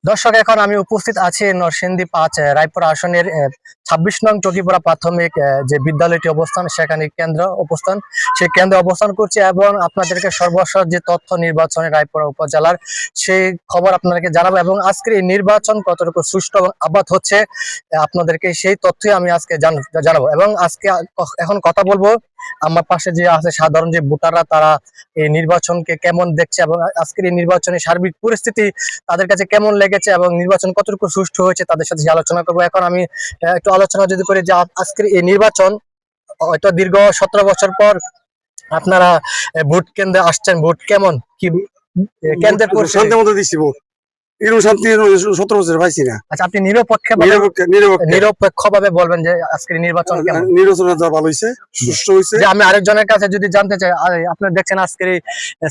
দর্শক, এখন আমি উপস্থিত আছি নরসিংদী ৫ রায়পুর আসনের ২৬ নং টকিপাড়া প্রাথমিক যে বিদ্যালয়টি অবস্থান, সেখানে কেন্দ্র অবস্থান, সেই কেন্দ্রে অবস্থান করছি এবং আপনাদেরকে সর্বশেষ যে তথ্য নির্বাচনে রায়পুরা উপজেলার সেই খবর আপনাদেরকে জানাবো এবং আজকের এই নির্বাচন কতটুকু সুষ্ঠু এবং আবাদ হচ্ছে আপনাদেরকে সেই তথ্যই আমি আজকে জানাবো। এবং আজকে এখন কথা বলবো আমার পাশে যে আছে সাধারণ যে ভোটাররা, তারা এই নির্বাচনকে কেমন দেখছে এবং আজকের এই নির্বাচনের সার্বিক পরিস্থিতি তাদের কাছে কেমন লেগেছে এবং নির্বাচন কতটুকু সুষ্ঠু হয়েছে তাদের সাথে আলোচনা করবো। এখন আমি একটু আলোচনা যদি করি যে আজকের এই নির্বাচন হয়তো দীর্ঘ ১৭ বছর পর আপনারা ভোট কেন্দ্রে আসছেন, ভোট কেমন কি কেন্দ্রের শান্তি মতো দিচ্ছি ভোট। এরকম শান্তি 17 বছর পাইছি না। আচ্ছা, আপনি নিরপেক্ষ ভাবে বলবেন যে আজকের নির্বাচন কেমন? নির্বাচন ভালো হয়েছে, সুষ্ঠু হয়েছে। যে আমি আরেকজনের কাছে যদি জানতে চাই, আপনারা দেখছেন আজকের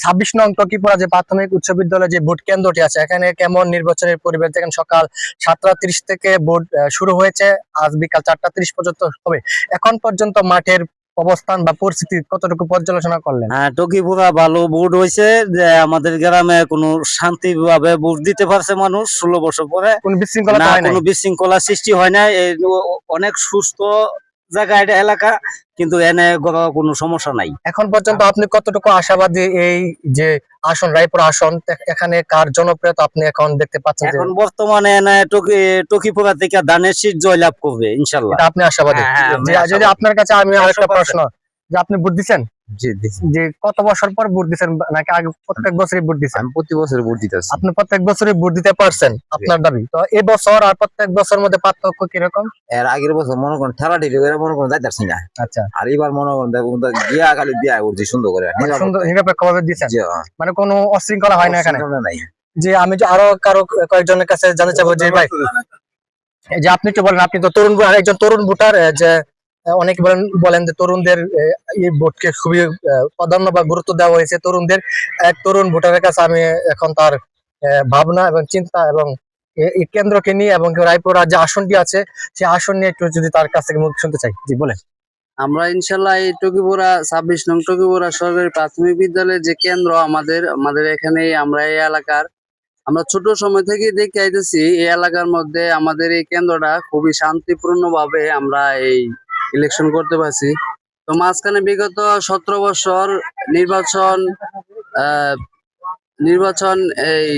২৬ নং টকিপাড়া যে প্রাথমিক উচ্চ বিদ্যালয়ে যে ভোট কেন্দ্রটি আছে, এখানে কেমন নির্বাচনের পরিবেশ দেখেন? সকাল ৭টা ৩০ থেকে ভোট শুরু হয়েছে, আজ বিকাল ৪টা ৩০ পর্যন্ত হবে। এখন পর্যন্ত মাঠের অবস্থান বা পরিস্থিতি কতটুকু পর্যালোচনা করলেন? হ্যাঁ, টকিপুরা ভালো ভোট হয়েছে, যে আমাদের গ্রামে কোনো শান্তি ভাবে ভোট দিতে পারছে মানুষ ১৬ বছর পরে। কোনো বিশৃঙ্খলা না, হয় নাই? কোনো বিশৃঙ্খলা সৃষ্টি হয় না। অনেক সুস্থ জায়গা এটা এলাকা, কিন্তু এনে কোনো সমস্যা নাই। এখন পর্যন্ত আপনি কতটুকু আশাবাদী এই যে আসন, রায়পুর আসন, এখানে কার জনপ্রিয়তা আপনি এখন দেখতে পাচ্ছেন? এখন বর্তমানে এনে টকিপুরা থেকে ধানের শীষ জয়লাভ করবে ইনশাল্লাহ। এটা আপনি আশাবাদী? যদি আপনার কাছে আমি আরেকটা প্রশ্ন, যে আপনি ভোট দিচ্ছেন, যে কত বছর পর ভোট দিচ্ছেন নাকি আগে প্রত্যেক বছরই ভোট দিচ্ছেন? আমি প্রতি বছর ভোট দিতেছি। আপনি প্রত্যেক বছরই ভোট দিতে পারছেন, আপনার দাবি। তো এই বছর আর প্রত্যেক বছর মধ্যে পার্থক্য কিরকম? এর আগের বছর মনে করেন ঠেলা ঠেলি করে মনে করেন যাইতাছি না। আচ্ছা, আর এবার মনে করেন গিয়া খালি দিয়া উঠছি সুন্দর করে, সুন্দর নিরপেক্ষ ভাবে দিচ্ছেন, মানে কোনো অশৃঙ্খলা হয় না এখানে? নাই। যে আমি যে আরো কারো কয়েকজনের কাছে জানতে চাবো, যে ভাই, যে আপনি একটু বলেন, আপনি তো তরুণ, একজন তরুণ ভোটার, যে অনেকে বলেন যে তরুণদের এই ভোটকে খুবই প্রাধান্য বা গুরুত্ব দেওয়া হয়েছে তরুণদের। এক তরুণ ভোটারের কাছে আমি এখন তার ভাবনা এবং চিন্তা এবং এই কেন্দ্রকে নিয়ে এবং রায়পুরা যে আসনটি আছে সেই আসন নিয়ে একটু যদি তার কাছ থেকে মুখ শুনতে চাই। জি বলেন। আমরা ইনশাল্লাহ এই টকিপুরা ২৬ নং টকিপুরা সরকারি প্রাথমিক বিদ্যালয়ের যে কেন্দ্র আমাদের এখানে, আমরা এই এলাকার, আমরা ছোট সময় থেকে দেখে আইতেছি এই এলাকার মধ্যে আমাদের এই কেন্দ্রটা খুবই শান্তিপূর্ণ ভাবে আমরা এই ইলেকশন করতে পারছি। তো মাঝখানে বিগত ১৭ বছর নির্বাচন এই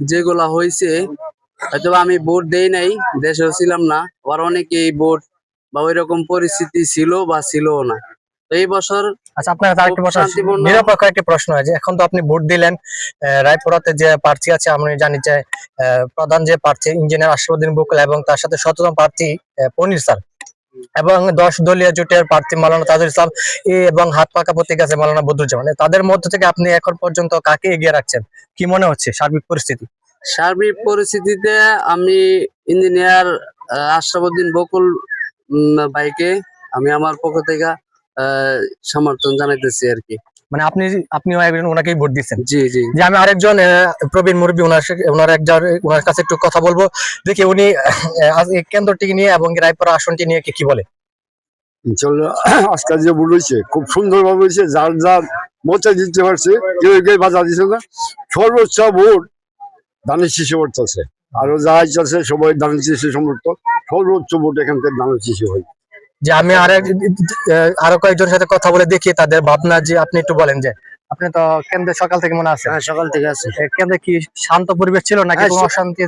যেগুলা হয়েছে, হয়তো আমি ভোট দেই নাই, দেশেও ছিলাম না, আবার অনেকেই ভোট বা ওই রকম পরিস্থিতি ছিল বা ছিল না। তো এই বছর আচ্ছা, আপনার আরেকটা প্রশ্ন, নিরপেক্ষ একটা প্রশ্ন আছে। এখন তো আপনি ভোট দিলেন, রায়পুরাতে যে প্রার্থী আছে আমি জানি যে প্রধান যে প্রার্থী ইঞ্জিনিয়ার আশরাফুদ্দিন বকুল এবং তার সাথে ১৭তম প্রার্থী পনির স্যার এবং ১০ দলীয় জোটের প্রার্থী মাওলানা তাজুল ইসলাম এবং হাত পাকা প্রতীক আছে মাওলানা বদরুজ্জামান। তাদের মধ্য থেকে আপনি এখন পর্যন্ত কাকে এগিয়ে রাখছেন? কি মনে হচ্ছে সার্বিক পরিস্থিতি? সার্বিক পরিস্থিতিতে আমি ইঞ্জিনিয়ার আশরাফুদ্দিন বকুল ভাইকে আমি আমার পক্ষ থেকে সমর্থন জানাইতেছি আর কি। মানে আপনিও একজন ওনাকেই ভোট দিচ্ছেন? জি জি। যে আমি আরেকজন প্রবীণ মুরব্বী, ওনার কাছে একটু কথা বলবো, দেখি উনি এই কেন্দ্রটি নিয়ে এবং রায়পুরা আসনটি নিয়ে কি বলে। আজকাল যে ভোট হয়েছে খুব সুন্দর ভাবে হয়েছে, যার যার মতে দিতে পারছে, কেউ কেউ বাধা দিচ্ছে না। সর্বোচ্চ ভোট ধানের শীষে পড়তেছে, আরো যা ইচ্ছা সবাই ধানের শীষে সমর্থন। সর্বোচ্চ ভোট এখান থেকে ধানের শীষে হয়। যে আমি আরো কয়েকজনের সাথে কথা বলে দেখি তাদের ভাবনা। যে আপনি একটু বলেন, যে আপনি তো কেন্দ্রে সকাল থেকে মনে আছে? সকাল থেকে আছে। কেন্দ্রে কি শান্ত পরিবেশ ছিল নাকি কোনো অশান্তি